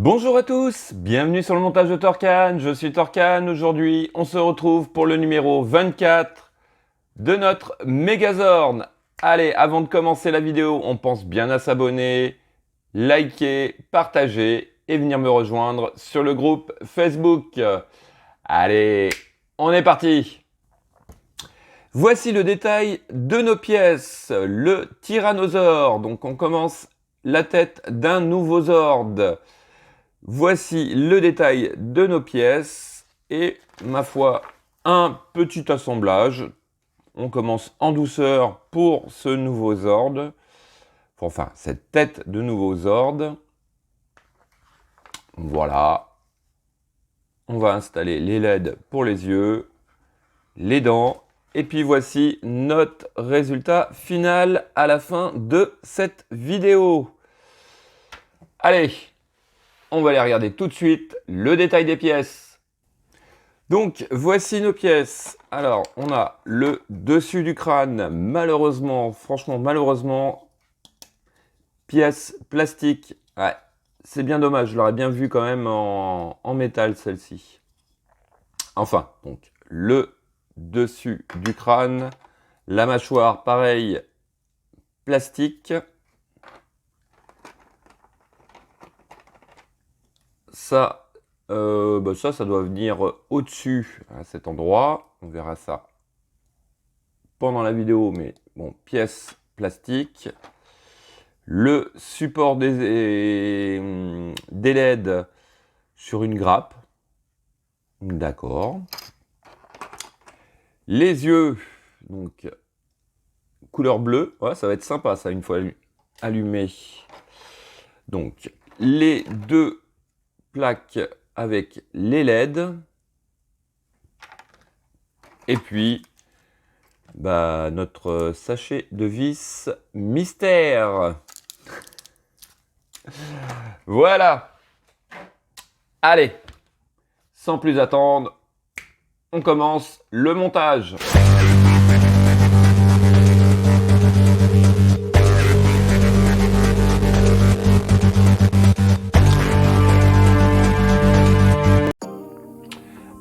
Bonjour à tous, bienvenue sur le montage de Torcan, je suis Torcan. Aujourd'hui on se retrouve pour le numéro 24 de notre Megazord. Allez, avant de commencer la vidéo, on pense bien à s'abonner, liker, partager et venir me rejoindre sur le groupe Facebook. Allez, on est parti. Voici le détail de nos pièces, le Tyrannosaure. Donc on commence la tête d'un nouveau Zord. Voici le détail de nos pièces et, ma foi, un petit assemblage. On commence en douceur pour ce nouveau Zord. Enfin, cette tête de nouveau Zord. Voilà. On va installer les LED pour les yeux, les dents. Et puis voici notre résultat final à la fin de cette vidéo. Allez! On va aller regarder tout de suite le détail des pièces. Donc, voici nos pièces. Alors, on a le dessus du crâne, malheureusement, franchement, malheureusement, pièce plastique. Ouais, c'est bien dommage, je l'aurais bien vu quand même en métal, celle-ci. Enfin, donc, le dessus du crâne, la mâchoire, pareil, plastique. Ça, ça doit venir au-dessus, à cet endroit. On verra ça pendant la vidéo, mais bon, pièce plastique. Le support des LED sur une grappe. D'accord. Les yeux, donc, couleur bleue. Ouais, ça va être sympa, ça, une fois allumé. Donc, les deux plaque avec les LED et puis notre sachet de vis mystère. Voilà. Allez, sans plus attendre, on commence le montage.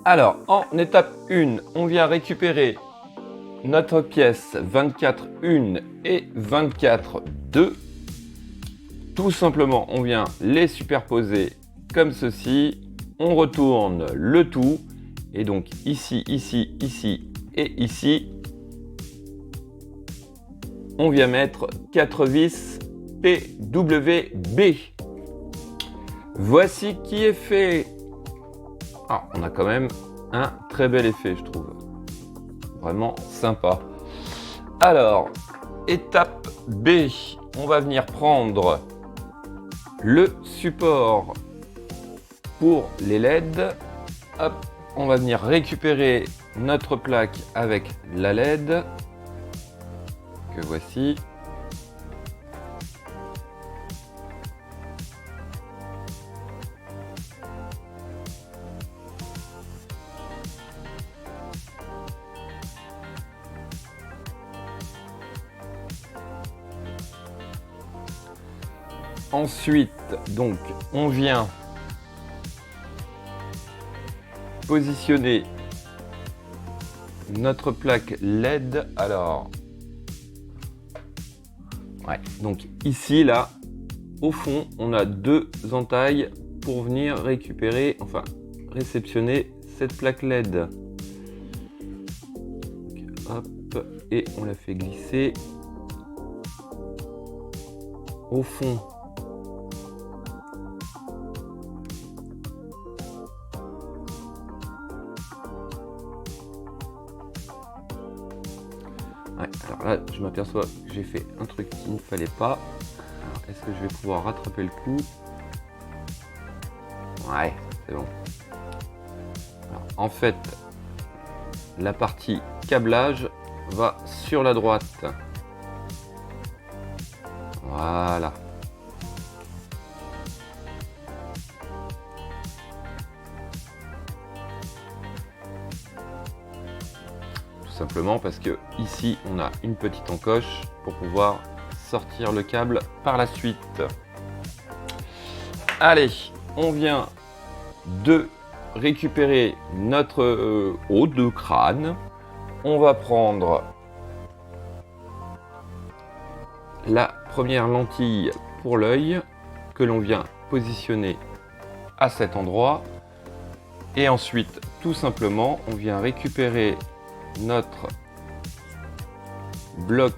Alors, en étape 1, on vient récupérer notre pièce 24.1 et 24.2. Tout simplement, on vient les superposer comme ceci. On retourne le tout. Et donc ici, ici, ici et ici, on vient mettre 4 vis PWB. Voici qui est fait. Ah, on a quand même un très bel effet, je trouve. Vraiment sympa. Alors, étape B, on va venir prendre le support pour les LED. Hop, on va venir récupérer notre plaque avec la LED que voici. Ensuite, donc, on vient positionner notre plaque LED. Alors, ouais, donc ici, là, au fond, on a deux entailles pour venir récupérer, enfin, réceptionner cette plaque LED. Donc, hop, et on la fait glisser au fond. Ouais, alors là, je m'aperçois que j'ai fait un truc qu'il ne fallait pas. Est-ce que je vais pouvoir rattraper le coup? Ouais, c'est bon. Alors, en fait, la partie câblage va sur la droite. Voilà. Simplement parce que ici on a une petite encoche pour pouvoir sortir le câble par la suite. Allez, on vient de récupérer notre haut de crâne. On va prendre la première lentille pour l'œil que l'on vient positionner à cet endroit. Et ensuite, tout simplement, on vient récupérer notre bloc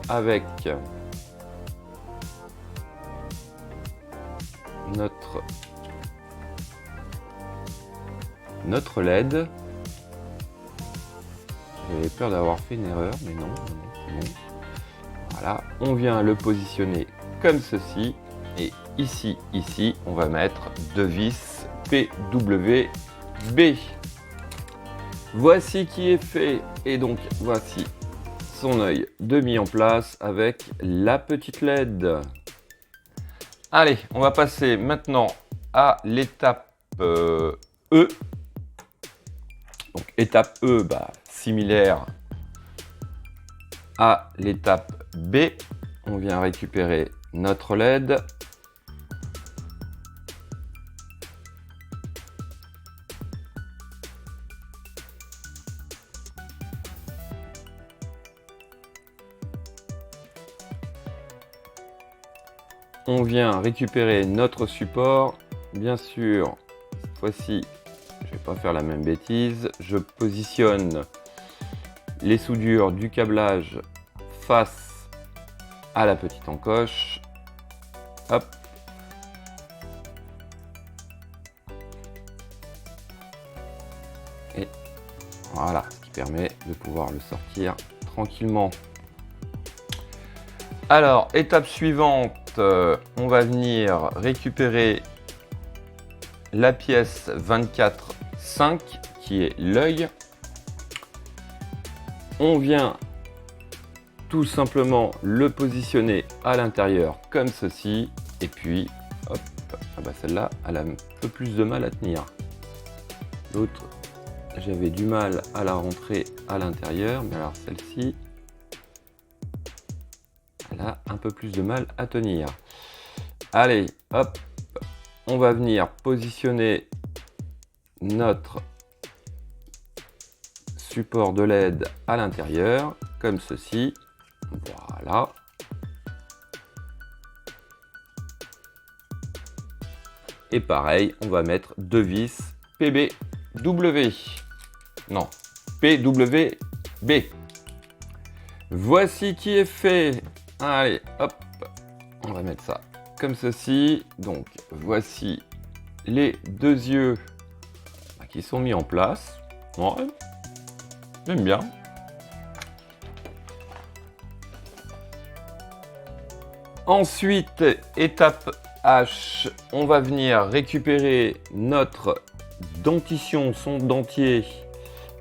avec notre LED. J'avais peur d'avoir fait une erreur, mais non, c'est bon. Voilà, on vient le positionner comme ceci. Et ici, on va mettre 2 vis PWB. Voici qui est fait. Et donc, voici son œil de mis en place avec la petite LED. Allez, on va passer maintenant à l'étape E. Donc, étape E, similaire à l'étape B. On vient récupérer notre LED. On vient récupérer notre support. Bien sûr, cette fois-ci, je ne vais pas faire la même bêtise. Je positionne les soudures du câblage face à la petite encoche. Hop. Et voilà, ce qui permet de pouvoir le sortir tranquillement. Alors, étape suivante, on va venir récupérer la pièce 24,5 qui est l'œil. On vient tout simplement le positionner à l'intérieur comme ceci. Et puis, hop, celle-là, elle a un peu plus de mal à tenir. L'autre, j'avais du mal à la rentrer à l'intérieur, mais alors celle-ci, elle a un peu plus de mal à tenir. Allez, hop, on va venir positionner notre support de LED à l'intérieur, comme ceci. Voilà. Et pareil, on va mettre 2 vis PBW. Non, PWB. Voici qui est fait. Allez, hop, on va mettre ça comme ceci. Donc, voici les 2 yeux qui sont mis en place. Ouais, j'aime bien. Ensuite, étape H, on va venir récupérer notre dentition, son dentier.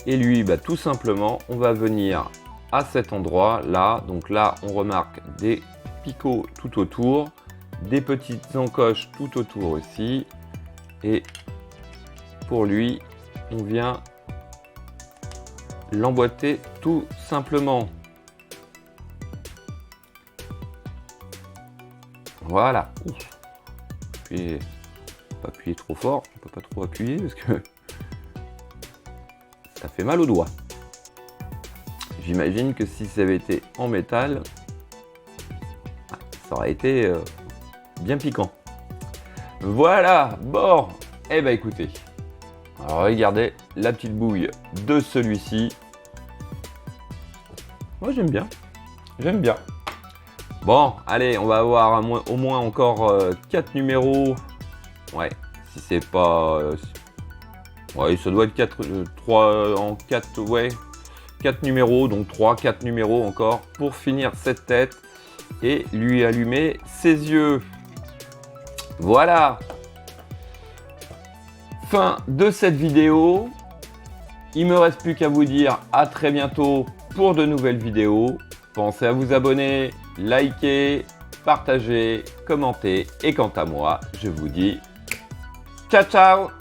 Et lui, tout simplement, on va venir à cet endroit là. Donc là, on remarque des picots tout autour, des petites encoches tout autour aussi. Et pour lui, on vient l'emboîter tout simplement. Voilà. Appuyez, pas appuyer trop fort, on peut pas trop appuyer parce que ça fait mal aux doigts. J'imagine que si ça avait été en métal, ça aurait été bien piquant. Voilà, bon, eh ben écoutez, alors regardez la petite bouille de celui-ci. Moi j'aime bien, j'aime bien. Bon, allez, on va avoir au moins encore 4 numéros. Ouais, si c'est pas... ouais, ça doit être 3 en 4, ouais. 4 numéros, donc 3-4 numéros encore pour finir cette tête et lui allumer ses yeux. Voilà. Fin de cette vidéo. Il me reste plus qu'à vous dire à très bientôt pour de nouvelles vidéos. Pensez à vous abonner, liker, partager, commenter. Et quant à moi, je vous dis ciao ciao!